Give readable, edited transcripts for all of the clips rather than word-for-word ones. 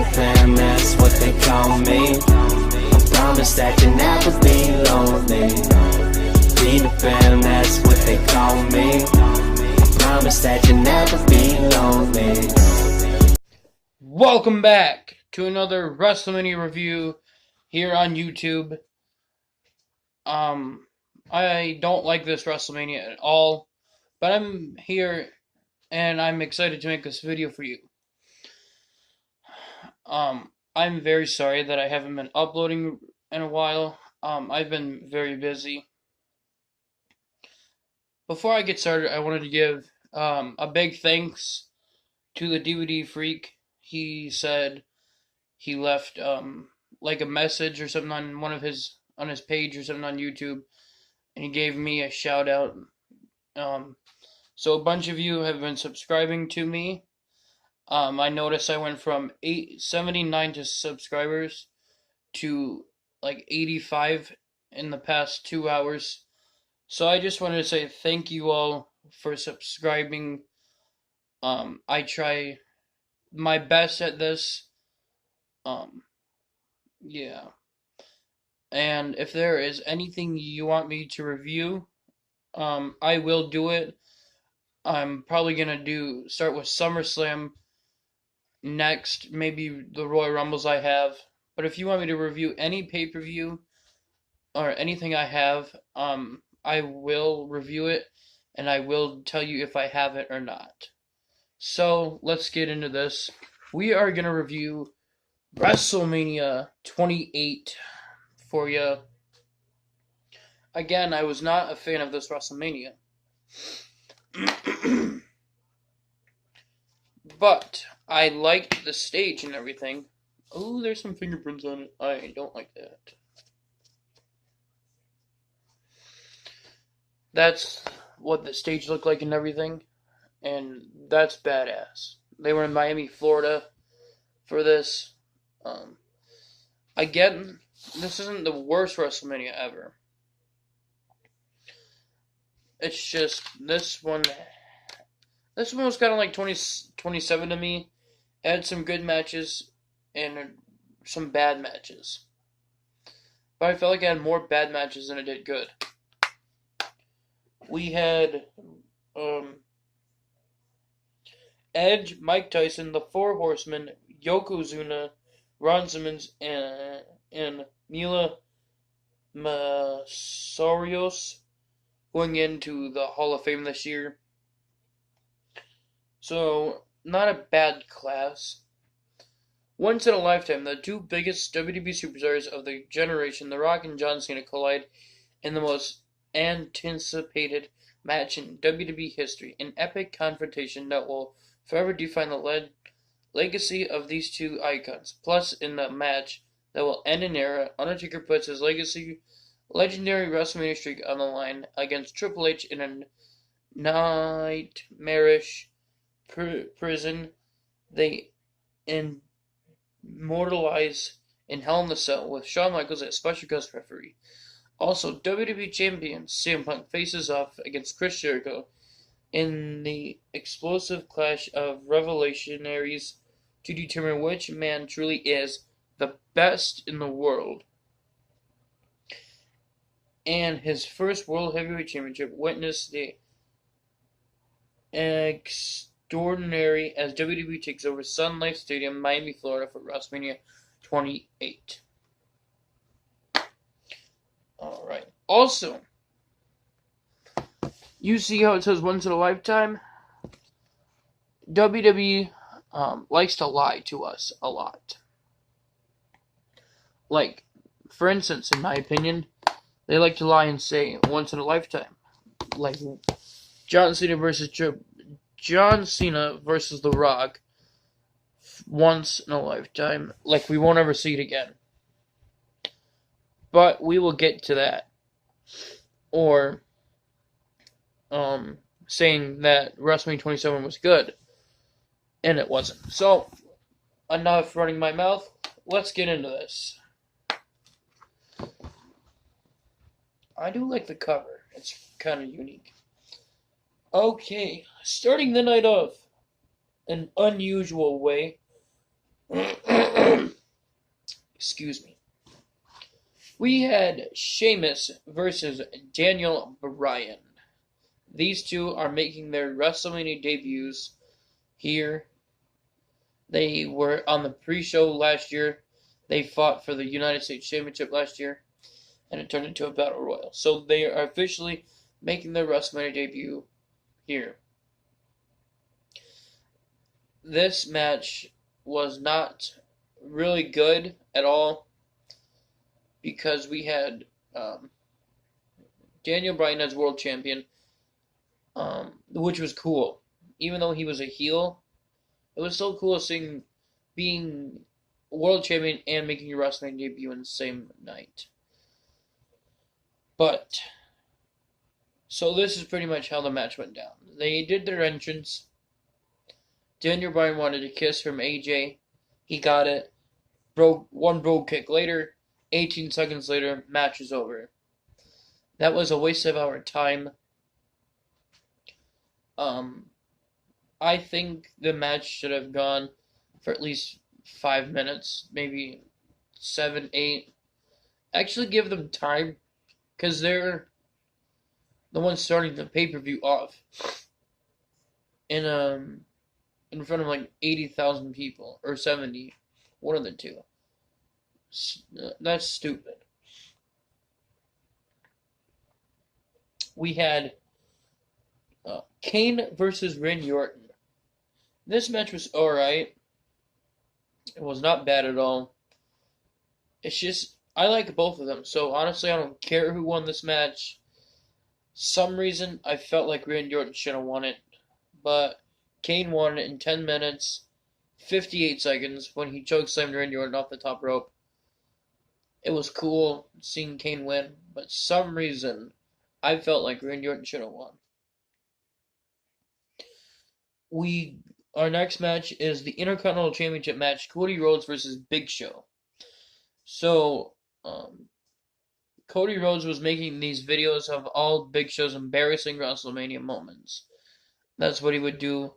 Peter Pan, that's what they call me. I promise that you'll never be lonely. Peter Pan, that's what they call me. I promise that you'll never be lonely. Welcome back to another Wrestlemania review here on YouTube. I don't like this Wrestlemania at all, but I'm here and I'm excited to make this video for you. I'm very sorry that I haven't been uploading in a while. I've been very busy. Before I get started, I wanted to give a big thanks to the DVD Freak. He said he left like a message or something on his page or something on YouTube, and he gave me a shout out. So a bunch of you have been subscribing to me. I noticed I went from 79 subscribers to like 85 in the past 2 hours. So I just wanted to say thank you all for subscribing. I try my best at this. Yeah. And if there is anything you want me to review, I will do it. I'm probably gonna start with SummerSlam next, maybe the Royal Rumbles I have. But if you want me to review any pay-per-view or anything I have, I will review it and I will tell you if I have it or not. So let's get into this. We are gonna review Wrestlemania 28 for you. Again, I was not a fan of this Wrestlemania. But I liked the stage and everything. Oh, there's some fingerprints on it. I don't like that. That's what the stage looked like and everything. And that's badass. They were in Miami, Florida for this. Again, this isn't the worst WrestleMania ever. It's just this one was kind of like 27 to me. It had some good matches and some bad matches. But I felt like it had more bad matches than it did good. We had Edge, Mike Tyson, the Four Horsemen, Yokozuna, Ron Simmons, and Mila Masarios going into the Hall of Fame this year. So, not a bad class. Once in a lifetime, the two biggest WWE superstars of the generation, The Rock and John Cena, collide in the most anticipated match in WWE history. An epic confrontation that will forever define the legacy of these two icons. Plus, in the match that will end an era, Undertaker puts his legendary WrestleMania streak on the line against Triple H in a nightmarish prison they immortalize in Hell in a Cell with Shawn Michaels as special guest referee. Also, WWE Champion CM Punk faces off against Chris Jericho in the explosive clash of revolutionaries to determine which man truly is the best in the world. And his first World Heavyweight Championship witnessed the extraordinary as WWE takes over Sun Life Stadium, Miami, Florida for WrestleMania 28. Alright. Also, you see how it says once in a lifetime? WWE likes to lie to us a lot. Like, for instance, in my opinion, they like to lie and say once in a lifetime. Like John Cena versus The Rock, once in a lifetime. Like, we won't ever see it again. But we will get to that. Or saying that WrestleMania 27 was good, and it wasn't. So, enough running my mouth. Let's get into this. I do like the cover. It's kind of unique. Okay, starting the night off an unusual way, Excuse me. We had Sheamus versus Daniel Bryan. These two are making their WrestleMania debuts here. They were on the pre-show last year. They fought for the United States Championship last year, and it turned into a battle royal. So they are officially making their WrestleMania debut here. This match was not really good at all because we had Daniel Bryan as world champion, which was cool. Even though he was a heel, it was still cool seeing being world champion and making your WrestleMania debut in the same night. But so this is pretty much how the match went down. They did their entrance. Daniel Bryan wanted a kiss from AJ. He got it. One brogue kick later. 18 seconds later, match is over. That was a waste of our time. I think the match should have gone for at least 5 minutes, maybe 7, 8. Actually, give them time, because they're the ones starting the pay-per-view off in front of like 80,000 people or 70, one of the two. That's stupid. We had Kane versus Randy Orton. This match was alright. It was not bad at all. It's just, I like both of them, so honestly I don't care who won this match. Some reason I felt like Randy Orton should have won it, but Kane won it in 10 minutes, 58 seconds when he chokeslammed Randy Orton off the top rope. It was cool seeing Kane win, but some reason I felt like Randy Orton should have won. Our next match is the Intercontinental Championship match, Cody Rhodes versus Big Show. So, Cody Rhodes was making these videos of all Big Show's embarrassing WrestleMania moments. That's what he would do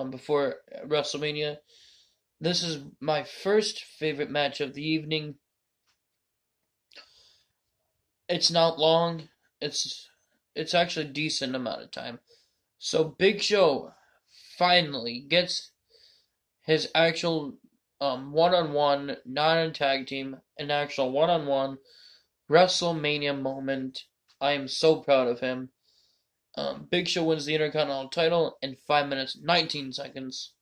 before WrestleMania. This is my first favorite match of the evening. It's not long. It's actually a decent amount of time. So Big Show finally gets his actual one-on-one, not a tag team, an actual one-on-one WrestleMania moment. I am so proud of him. Big Show wins the Intercontinental title in 5 minutes, 19 seconds.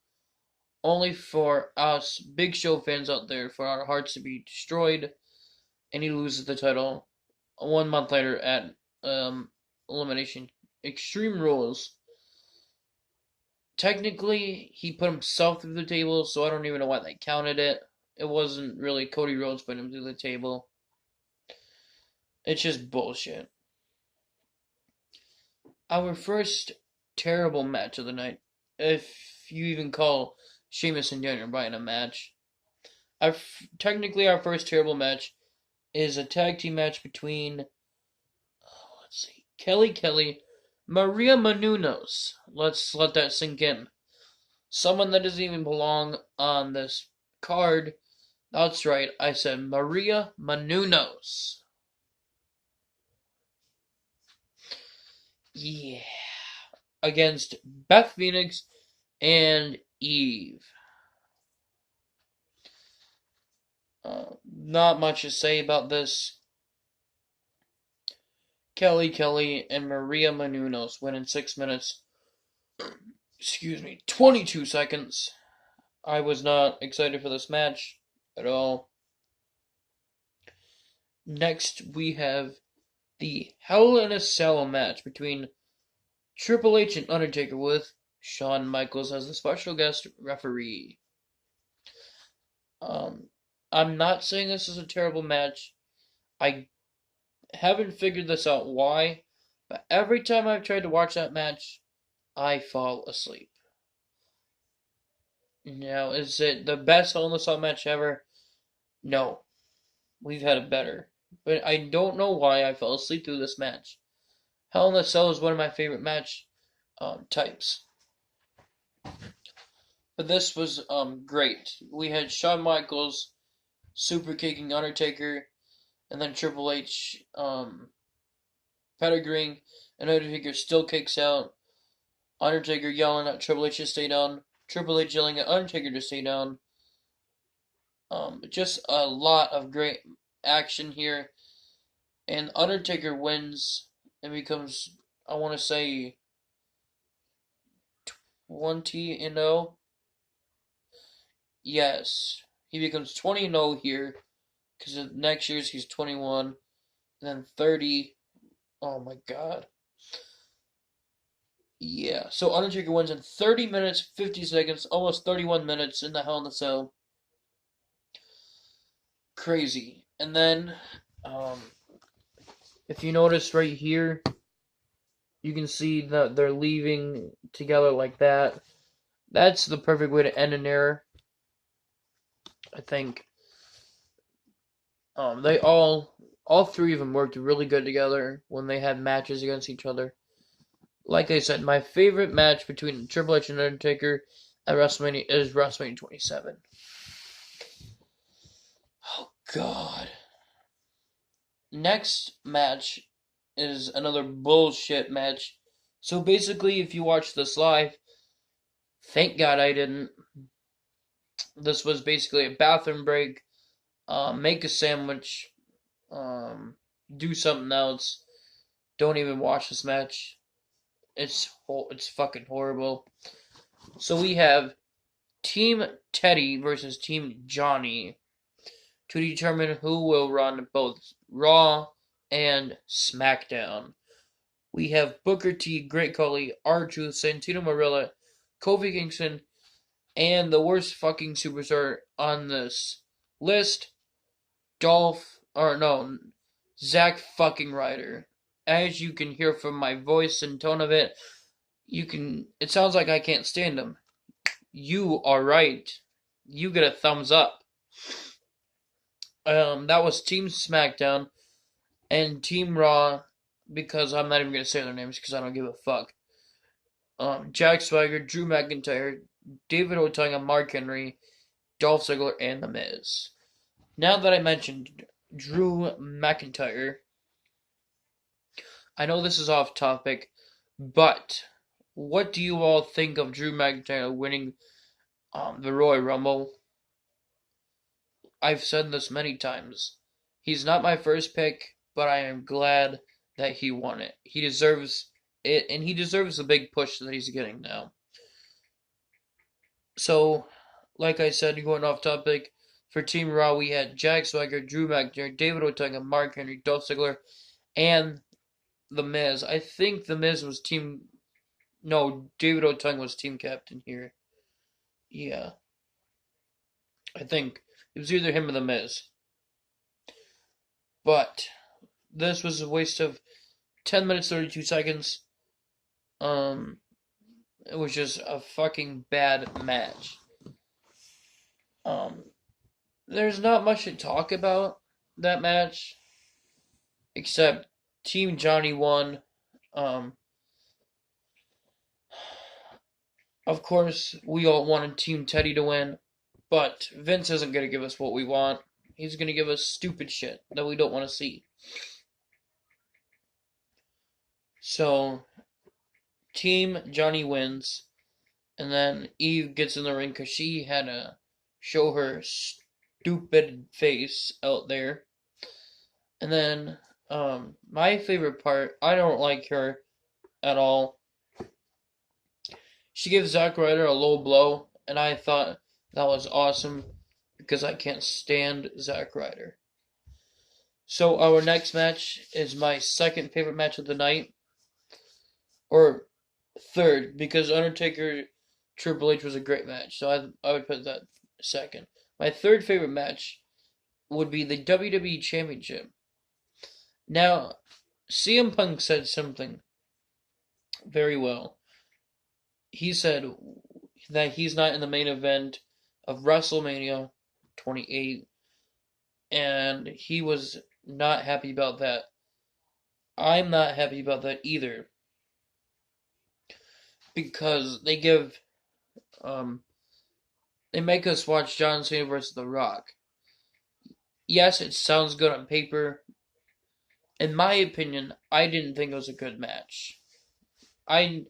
Only for us Big Show fans out there, for our hearts to be destroyed, and he loses the title 1 month later at Elimination Extreme Rules. Technically, he put himself through the table, so I don't even know why they counted it. It wasn't really Cody Rhodes putting him through the table. It's just bullshit. Our first terrible match of the night, if you even call Sheamus and Daniel Bryan a match. Technically, our first terrible match is a tag team match between, Kelly, Maria Menounos. Let's let that sink in. Someone that doesn't even belong on this card. That's right, I said Maria Menounos. Yeah. Against Beth Phoenix and Eve. Not much to say about this. Kelly and Maria Menounos win in 6 minutes. 22 seconds. I was not excited for this match at all. Next, we have the Hell in a Cell match between Triple H and Undertaker with Shawn Michaels as the special guest referee. I'm not saying this is a terrible match. I haven't figured this out why, but every time I've tried to watch that match, I fall asleep. Now, is it the best Hell in a Cell match ever? No. We've had it better. But I don't know why I fell asleep through this match. Hell in a Cell is one of my favorite match types. But this was great. We had Shawn Michaels super kicking Undertaker, and then Triple H pedigreeing, and Undertaker still kicks out. Undertaker yelling at Triple H to stay down. Triple H yelling at Undertaker to stay down. Just a lot of great action here, and Undertaker wins and becomes, I want to say, 20-0. Yes, he becomes 20-0 here because next year's he's 21, and then 30. Oh my God. Yeah, so Undertaker wins in 30 minutes, 50 seconds, almost 31 minutes in the Hell in a Cell. Crazy. And then, if you notice right here, you can see that they're leaving together like that. That's the perfect way to end an era, I think. They all three of them worked really good together when they had matches against each other. Like I said, my favorite match between Triple H and Undertaker at WrestleMania is WrestleMania 27. Oh God. Next match is another bullshit match. So basically, if you watch this live, thank God I didn't. This was basically a bathroom break. Make a sandwich. Do something else. Don't even watch this match. It's fucking horrible. So we have Team Teddy versus Team Johnny to determine who will run both Raw and SmackDown. We have Booker T, Great Khali, R-Truth, Santino Marella, Kofi Kingston, and the worst fucking superstar on this list, Zack fucking Ryder. As you can hear from my voice and tone of it, it sounds like I can't stand him. You are right. You get a thumbs up. That was Team SmackDown and Team Raw, because I'm not even gonna say their names because I don't give a fuck. Jack Swagger, Drew McIntyre, David Otunga, Mark Henry, Dolph Ziggler, and The Miz. Now that I mentioned Drew McIntyre, I know this is off topic, but what do you all think of Drew McIntyre winning the Royal Rumble? I've said this many times. He's not my first pick, but I am glad that he won it. He deserves it, and he deserves the big push that he's getting now. So, like I said, going off topic, for Team Raw, we had Jack Swagger, Drew McIntyre, David Otunga, Mark Henry, Dolph Ziggler, and The Miz. I think The Miz was David Otunga was team captain here. Yeah. I think it was either him or The Miz. But this was a waste of 10 minutes 32 seconds. It was just a fucking bad match. There's not much to talk about that match, except Team Johnny won. Of course, we all wanted Team Teddy to win, but Vince isn't going to give us what we want. He's going to give us stupid shit that we don't want to see. So, Team Johnny wins, and then Eve gets in the ring because she had to show her stupid face out there. And then, my favorite part, I don't like her at all. She gives Zack Ryder a low blow, and I thought that was awesome because I can't stand Zack Ryder. So our next match is my second favorite match of the night, or third, because Undertaker Triple H was a great match, so I would put that second. My third favorite match would be the WWE Championship. Now, CM Punk said something very well. He said that he's not in the main event of WrestleMania 28, and he was not happy about that. I'm not happy about that either, because they give They make us watch John Cena versus The Rock. Yes, it sounds good on paper. In my opinion, I didn't think it was a good match. I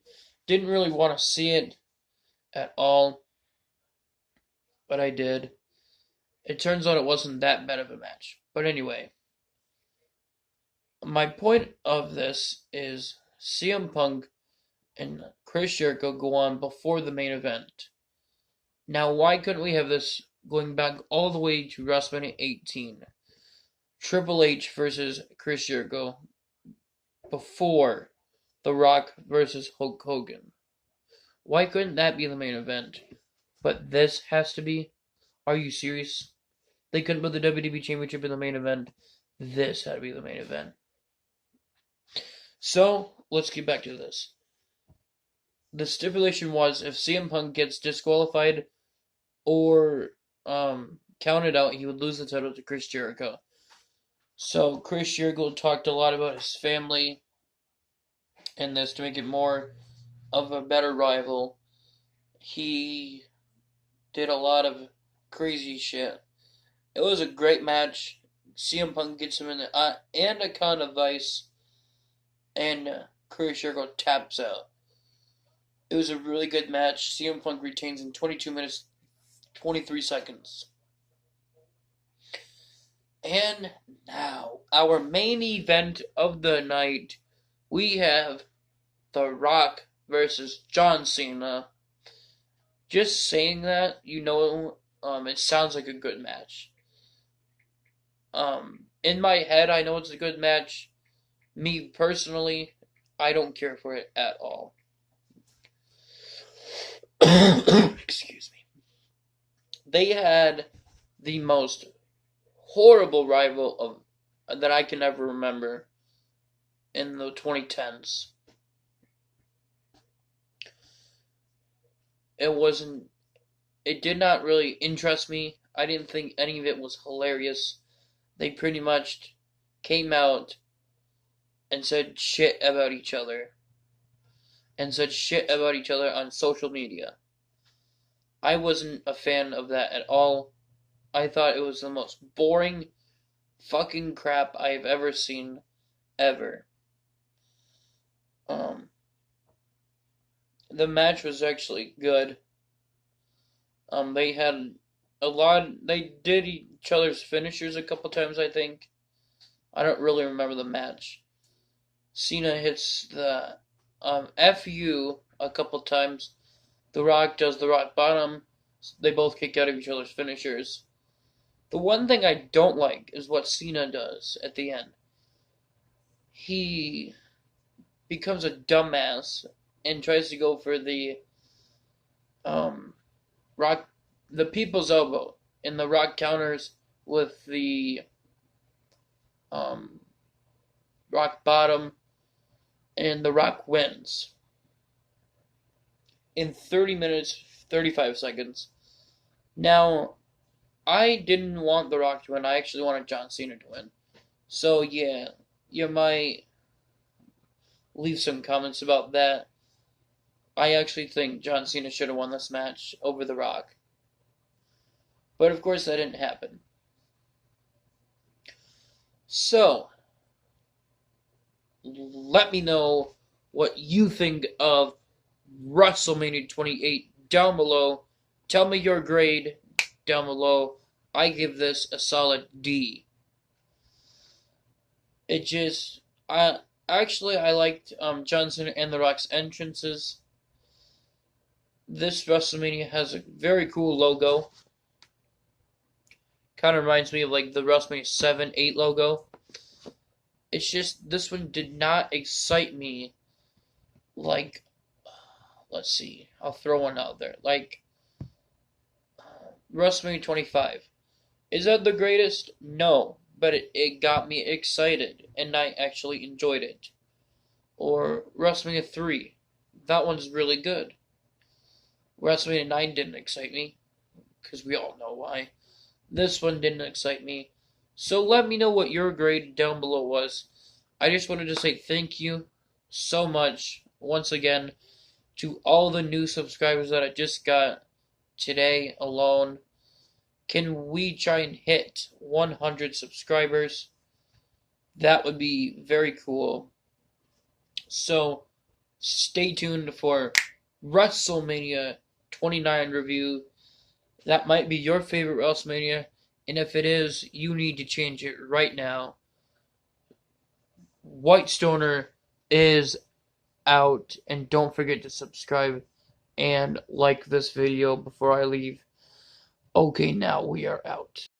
didn't really want to see it at all, but I did. It turns out it wasn't that bad of a match. But anyway, my point of this is CM Punk and Chris Jericho go on before the main event. Now, why couldn't we have this going back all the way to WrestleMania 18? Triple H versus Chris Jericho before The Rock versus Hulk Hogan. Why couldn't that be the main event? But this has to be? Are you serious? They couldn't put the WWE Championship in the main event. This had to be the main event. So, let's get back to this. The stipulation was if CM Punk gets disqualified or counted out, he would lose the title to Chris Jericho. So, Chris Jericho talked a lot about his family in this to make it more of a better rival. He did a lot of crazy shit. It was a great match. CM Punk gets him in the anaconda vice, and Chris Jericho taps out. It was a really good match. CM Punk retains in 22 minutes, 23 seconds. And now, our main event of the night, we have The Rock versus John Cena. Just saying that, it sounds like a good match. In my head, I know it's a good match. Me personally, I don't care for it at all. Excuse me. They had the most horrible rival that I can ever remember in the 2010s. It did not really interest me. I didn't think any of it was hilarious. They pretty much came out and said shit about each other. And said shit about each other on social media. I wasn't a fan of that at all. I thought it was the most boring fucking crap I've ever seen, ever. The match was actually good. They had they did each other's finishers a couple times, I think. I don't really remember the match. Cena hits the FU a couple times. The Rock does the Rock Bottom. They both kick out of each other's finishers. The one thing I don't like is what Cena does at the end. He becomes a dumbass and tries to go for the People's Elbow, and the Rock counters with the Rock Bottom, and the Rock wins in 30 minutes, 35 seconds. Now, I didn't want The Rock to win. I actually wanted John Cena to win. So, yeah, you might leave some comments about that. I actually think John Cena should have won this match over The Rock. But, of course, that didn't happen. So, let me know what you think of WrestleMania 28 down below. Tell me your grade down below. I give this a solid D. I liked John Cena and The Rock's entrances. This WrestleMania has a very cool logo. Kind of reminds me of like the WrestleMania 7, 8 logo. It's just, this one did not excite me like, let's see, I'll throw one out there. Like, WrestleMania 25. Is that the greatest? No, but it got me excited, and I actually enjoyed it. Or WrestleMania 3. That one's really good. WrestleMania 9 didn't excite me, because we all know why. This one didn't excite me. So let me know what your grade down below was. I just wanted to say thank you so much, once again, to all the new subscribers that I just got. today alone. Can we try and hit 100 subscribers? That would be very cool. So stay tuned for Wrestlemania 29 review. That might be your favorite Wrestlemania, and if it is, you need to change it right now. White Stoner is out, and don't forget to subscribe and like this video before I leave. Okay, now we are out.